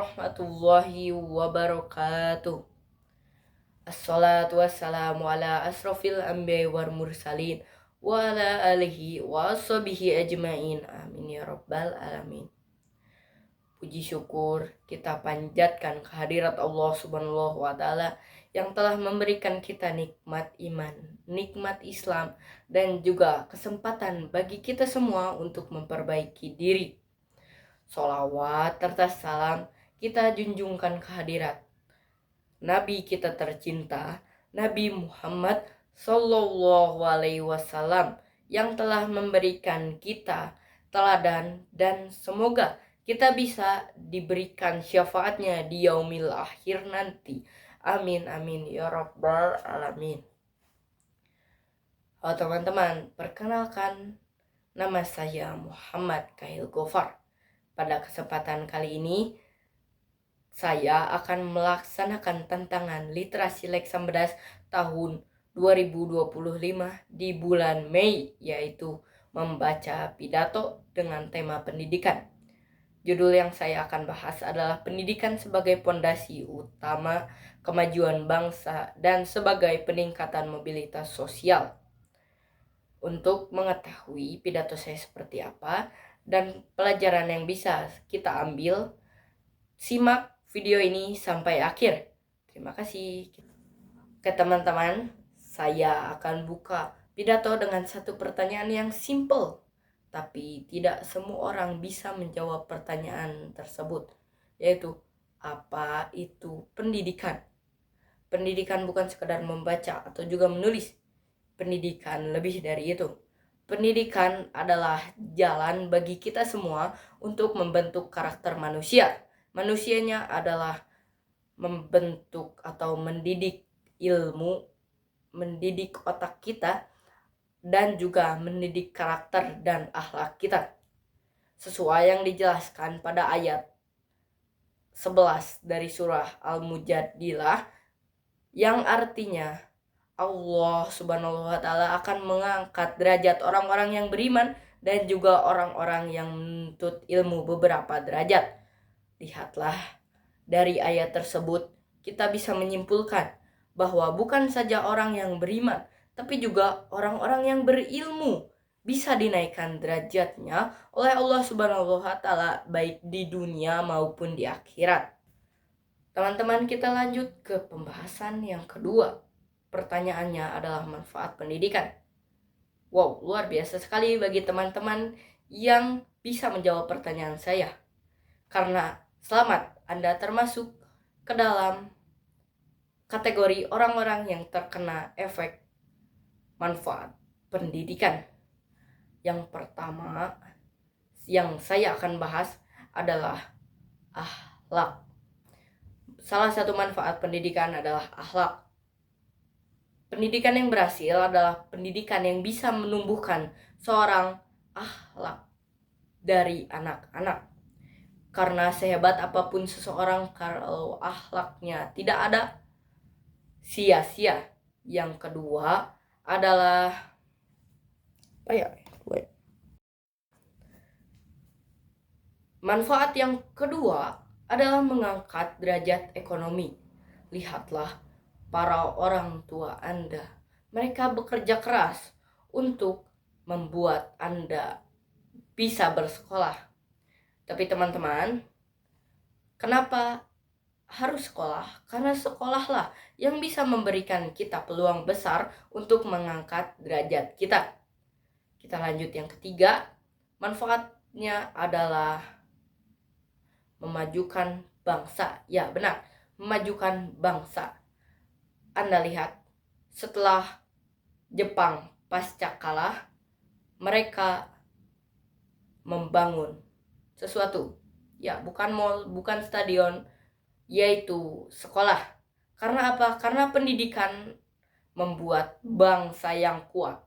warahmatullahi wabarakatuh. Assalatu wassalamu ala asrofil anbiya'i wal mursalin wa ala alihi wa ashabihi ajma'in. Amin ya rabbal alamin. Puji syukur kita panjatkan kehadirat Allah subhanahu wa ta'ala yang telah memberikan kita nikmat iman, nikmat Islam, dan juga kesempatan bagi kita semua untuk memperbaiki diri. Sholawat serta salam kita junjungkan kehadirat Nabi kita tercinta, Nabi Muhammad Sallallahu Alaihi Wasallam, yang telah memberikan kita teladan, dan semoga kita bisa diberikan syafaatnya di yaumil akhir nanti. Amin amin ya rabbal alamin. Halo teman-teman, perkenalkan, nama saya Muhammad Kahil Gofar. Pada kesempatan kali ini saya akan melaksanakan tantangan literasi Leksambedas tahun 2025 di bulan Mei, yaitu membaca pidato dengan tema pendidikan. Judul yang saya akan bahas adalah pendidikan sebagai pondasi utama kemajuan bangsa dan sebagai peningkatan mobilitas sosial. Untuk mengetahui pidato saya seperti apa dan pelajaran yang bisa kita ambil, simak video ini sampai akhir. Terima kasih. Oke teman-teman, saya akan buka pidato dengan satu pertanyaan yang simple, tapi tidak semua orang bisa menjawab pertanyaan tersebut, yaitu apa itu pendidikan? Pendidikan bukan sekedar membaca atau juga menulis. Pendidikan lebih dari itu. Pendidikan adalah jalan bagi kita semua untuk membentuk karakter manusia. Manusianya adalah membentuk atau mendidik ilmu, mendidik otak kita, dan juga mendidik karakter dan akhlak kita. Sesuai yang dijelaskan pada ayat 11 dari surah Al-Mujadilah, yang artinya Allah subhanahu wa ta'ala akan mengangkat derajat orang-orang yang beriman dan juga orang-orang yang menuntut ilmu beberapa derajat. Lihatlah, dari ayat tersebut kita bisa menyimpulkan bahwa bukan saja orang yang beriman, tapi juga orang-orang yang berilmu bisa dinaikkan derajatnya oleh Allah Subhanahu wa ta'ala, baik di dunia maupun di akhirat. Teman-teman, kita lanjut ke pembahasan yang kedua. Pertanyaannya adalah manfaat pendidikan. Wow, luar biasa sekali bagi teman-teman yang bisa menjawab pertanyaan saya. Karena selamat, Anda termasuk ke dalam kategori orang-orang yang terkena efek manfaat pendidikan. Yang pertama yang saya akan bahas adalah akhlak. Salah satu manfaat pendidikan adalah akhlak. Pendidikan yang berhasil adalah pendidikan yang bisa menumbuhkan seorang akhlak dari anak-anak. Karena sehebat apapun seseorang, kalau akhlaknya tidak ada, sia-sia. Yang kedua adalah manfaat yang kedua adalah mengangkat derajat ekonomi. Lihatlah para orang tua Anda. Mereka bekerja keras untuk membuat Anda bisa bersekolah. Tapi teman-teman, kenapa harus sekolah? Karena sekolahlah yang bisa memberikan kita peluang besar untuk mengangkat derajat kita. Kita lanjut yang ketiga. Manfaatnya adalah memajukan bangsa. Ya benar, memajukan bangsa. Anda lihat, setelah Jepang pasca kalah, mereka membangun sesuatu. Ya, bukan mall, bukan stadion, yaitu sekolah. Karena apa? Karena pendidikan membuat bangsa yang kuat.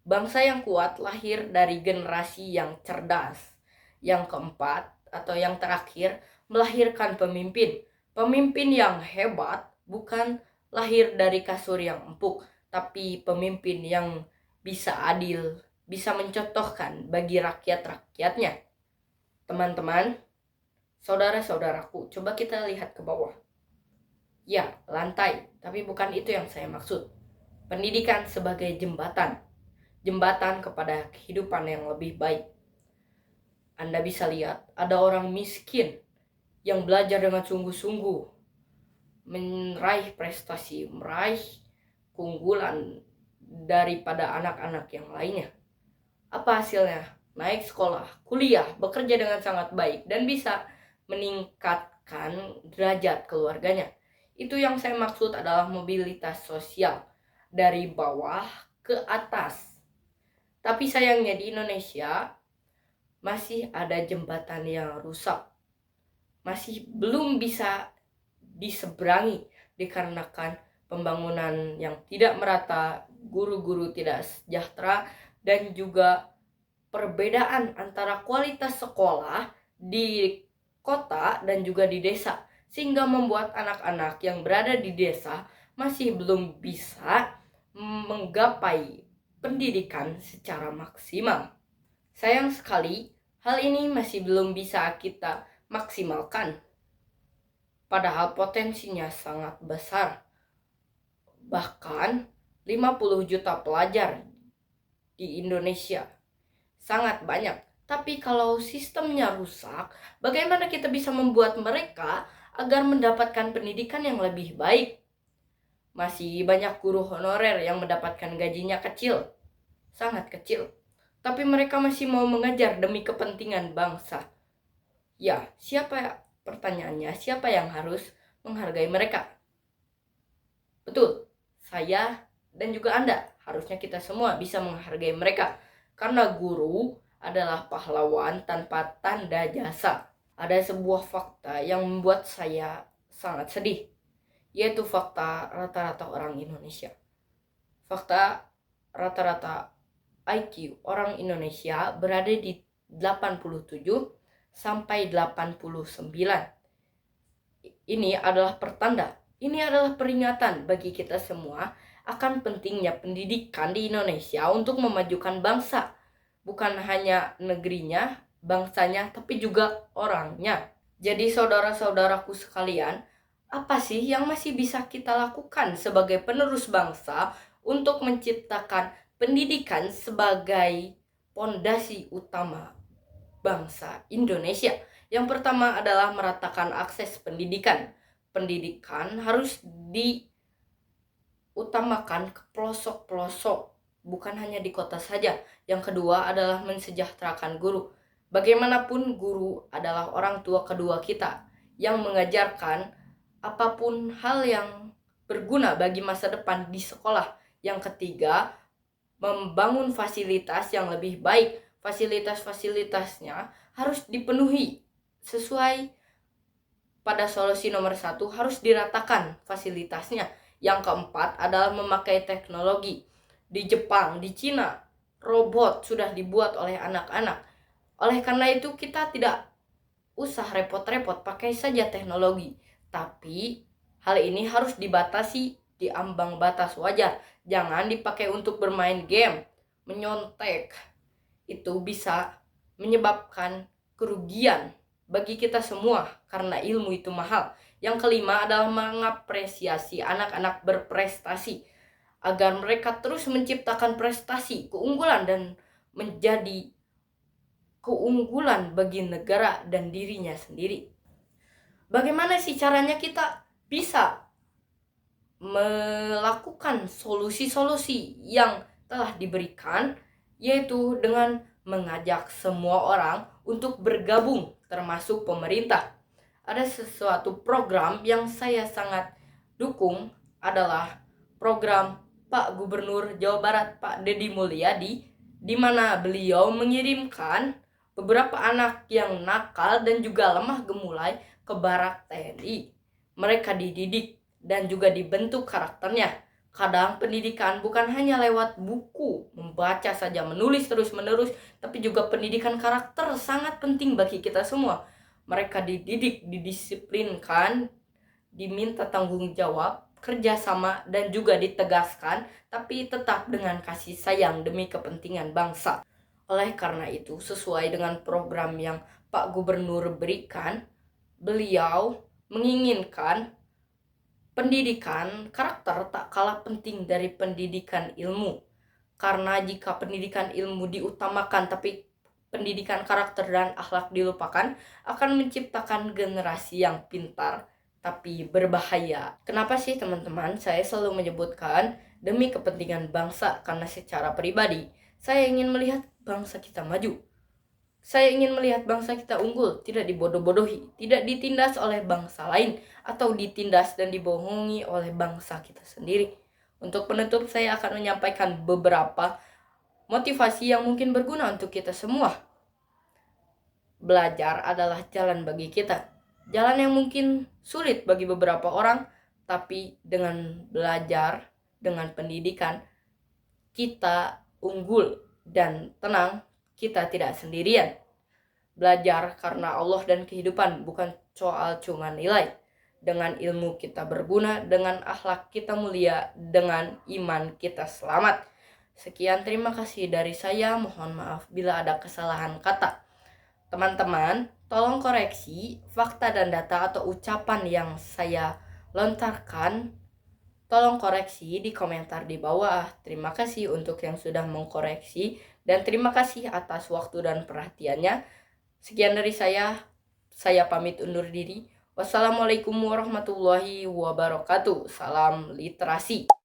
Bangsa yang kuat lahir dari generasi yang cerdas. Yang keempat atau yang terakhir, melahirkan pemimpin. Pemimpin yang hebat bukan lahir dari kasur yang empuk, tapi pemimpin yang bisa adil, bisa mencontohkan bagi rakyat-rakyatnya. Teman-teman, Saudara-saudaraku, coba kita lihat ke bawah. Ya, lantai, tapi bukan itu yang saya maksud. Pendidikan sebagai jembatan. Jembatan kepada kehidupan yang lebih baik. Anda bisa lihat, ada orang miskin yang belajar dengan sungguh-sungguh, meraih prestasi, meraih keunggulan daripada anak-anak yang lainnya. Apa hasilnya? Naik sekolah, kuliah, bekerja dengan sangat baik, dan bisa meningkatkan derajat keluarganya. Itu yang saya maksud adalah mobilitas sosial dari bawah ke atas. Tapi sayangnya di Indonesia masih ada jembatan yang rusak. Masih belum bisa diseberangi dikarenakan pembangunan yang tidak merata, guru-guru tidak sejahtera, dan juga perbedaan antara kualitas sekolah di kota dan juga di desa, sehingga membuat anak-anak yang berada di desa masih belum bisa menggapai pendidikan secara maksimal. Sayang sekali, hal ini masih belum bisa kita maksimalkan. Padahal potensinya sangat besar. Bahkan 50 juta pelajar di Indonesia sangat banyak. Tapi kalau sistemnya rusak, bagaimana kita bisa membuat mereka agar mendapatkan pendidikan yang lebih baik? Masih banyak guru honorer yang mendapatkan gajinya kecil, sangat kecil. Tapi mereka masih mau mengajar demi kepentingan bangsa. Ya, pertanyaannya, siapa yang harus menghargai mereka? Betul, saya dan juga Anda. Harusnya kita semua bisa menghargai mereka. Karena guru adalah pahlawan tanpa tanda jasa. Ada sebuah fakta yang membuat saya sangat sedih, yaitu fakta rata-rata orang Indonesia. Fakta rata-rata IQ orang Indonesia berada di 87 sampai 89. Ini adalah pertanda, ini adalah peringatan bagi kita semua akan pentingnya pendidikan di Indonesia untuk memajukan bangsa. Bukan hanya negerinya, bangsanya, tapi juga orangnya. Jadi saudara-saudaraku sekalian, apa sih yang masih bisa kita lakukan sebagai penerus bangsa untuk menciptakan pendidikan sebagai pondasi utama bangsa Indonesia? Yang pertama adalah meratakan akses pendidikan. Pendidikan harus diutamakan ke pelosok-pelosok, bukan hanya di kota saja. Yang kedua adalah mensejahterakan guru. Bagaimanapun guru adalah orang tua kedua kita yang mengajarkan apapun hal yang berguna bagi masa depan di sekolah. Yang ketiga, membangun fasilitas yang lebih baik. Fasilitas-fasilitasnya harus dipenuhi sesuai pada solusi nomor 1, harus diratakan fasilitasnya. Yang keempat adalah memakai teknologi. Di Jepang, di Cina, robot sudah dibuat oleh anak-anak. Oleh karena itu kita tidak usah repot-repot, pakai saja teknologi. Tapi hal ini harus dibatasi di ambang batas wajar. Jangan dipakai untuk bermain game, menyontek. Itu bisa menyebabkan kerugian bagi kita semua karena ilmu itu mahal. Yang kelima adalah mengapresiasi anak-anak berprestasi agar mereka terus menciptakan prestasi, keunggulan, dan menjadi keunggulan bagi negara dan dirinya sendiri. Bagaimana sih caranya kita bisa melakukan solusi-solusi yang telah diberikan, yaitu dengan mengajak semua orang untuk bergabung, termasuk pemerintah. Ada sesuatu program yang saya sangat dukung, adalah program Pak Gubernur Jawa Barat, Pak Deddy Mulyadi, di mana beliau mengirimkan beberapa anak yang nakal dan juga lemah gemulai ke barak TNI. Mereka dididik dan juga dibentuk karakternya. Kadang pendidikan bukan hanya lewat buku, membaca saja, menulis terus-menerus, tapi juga pendidikan karakter sangat penting bagi kita semua. Mereka dididik, didisiplinkan, diminta tanggung jawab, kerjasama, dan juga ditegaskan, tapi tetap dengan kasih sayang demi kepentingan bangsa. Oleh karena itu, sesuai dengan program yang Pak Gubernur berikan, beliau menginginkan pendidikan karakter tak kalah penting dari pendidikan ilmu. Karena jika pendidikan ilmu diutamakan tapi pendidikan karakter dan akhlak dilupakan, akan menciptakan generasi yang pintar tapi berbahaya. Kenapa sih teman-teman saya selalu menyebutkan demi kepentingan bangsa? Karena secara pribadi saya ingin melihat bangsa kita maju. Saya ingin melihat bangsa kita unggul, tidak dibodoh-bodohi, tidak ditindas oleh bangsa lain, atau ditindas dan dibohongi oleh bangsa kita sendiri. Untuk penutup, saya akan menyampaikan beberapa motivasi yang mungkin berguna untuk kita semua. Belajar adalah jalan bagi kita. Jalan yang mungkin sulit bagi beberapa orang, tapi dengan belajar, dengan pendidikan, kita unggul dan tenang, kita tidak sendirian. Belajar karena Allah dan kehidupan, bukan soal cuma nilai. Dengan ilmu kita berguna, dengan akhlak kita mulia, dengan iman kita selamat. Sekian, terima kasih dari saya. Mohon maaf bila ada kesalahan kata. Teman-teman, tolong koreksi fakta dan data atau ucapan yang saya lontarkan. Tolong koreksi di komentar di bawah. Terima kasih untuk yang sudah mengkoreksi dan terima kasih atas waktu dan perhatiannya. Sekian dari saya pamit undur diri. Wassalamualaikum warahmatullahi wabarakatuh. Salam literasi.